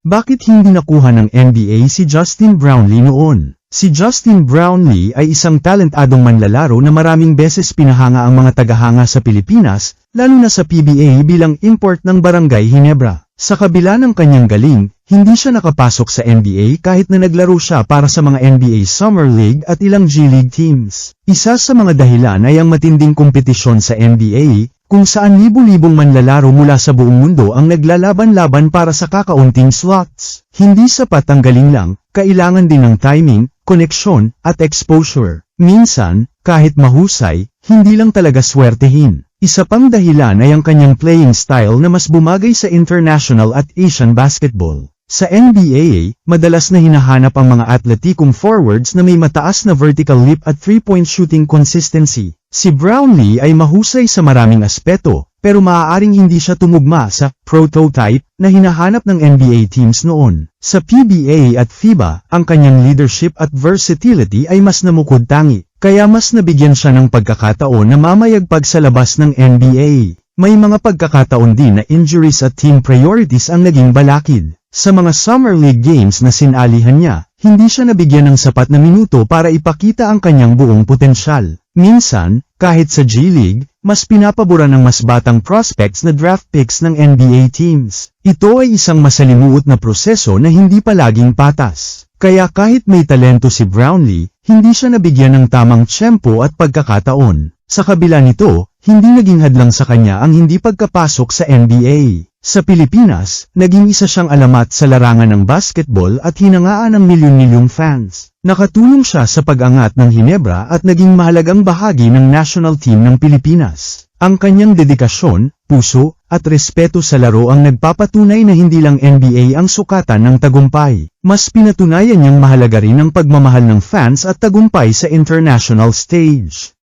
Bakit hindi nakuha ng NBA si Justin Brownlee noon? Si Justin Brownlee ay isang talentadong manlalaro na maraming beses pinahanga ang mga tagahanga sa Pilipinas, lalo na sa PBA bilang import ng Barangay Ginebra. Sa kabila ng kanyang galing, hindi siya nakapasok sa NBA kahit na naglaro siya para sa mga NBA Summer League at ilang G-League teams. Isa sa mga dahilan ay ang matinding kompetisyon sa NBA, kung saan libu-libong manlalaro mula sa buong mundo ang naglalaban-laban para sa kakaunting slots. Hindi sapat ang galing lang, kailangan din ng timing, koneksyon, at exposure. Minsan, kahit mahusay, hindi lang talaga swertehin. Isa pang dahilan ay ang kanyang playing style na mas bumagay sa international at Asian basketball. Sa NBA, madalas na hinahanap ang mga atletikong forwards na may mataas na vertical leap at three-point shooting consistency. Si Brownlee ay mahusay sa maraming aspeto, pero maaaring hindi siya tumugma sa prototype na hinahanap ng NBA teams noon. Sa PBA at FIBA, ang kanyang leadership at versatility ay mas namukod-tangi, kaya mas nabigyan siya ng pagkakataon na mamayagpag sa labas ng NBA. May mga pagkakataon din na injuries at team priorities ang naging balakid. Sa mga Summer League games na sinalihan niya, hindi siya nabigyan ng sapat na minuto para ipakita ang kanyang buong potensyal. Minsan, kahit sa G-League, mas pinapaboran ng mas batang prospects na draft picks ng NBA teams. Ito ay isang masalimuot na proseso na hindi palaging patas. Kaya kahit may talento si Brownlee, hindi siya nabigyan ng tamang tiyempo at pagkakataon. Sa kabila nito, hindi naging hadlang sa kanya ang hindi pagkapasok sa NBA. Sa Pilipinas, naging isa siyang alamat sa larangan ng basketball at hinangaan ng milyon-milyong fans. Nakatulong siya sa pag-angat ng Ginebra at naging mahalagang bahagi ng national team ng Pilipinas. Ang kanyang dedikasyon, puso, at respeto sa laro ang nagpapatunay na hindi lang NBA ang sukatan ng tagumpay. Mas pinatunayan niyang mahalaga rin ang pagmamahal ng fans at tagumpay sa international stage.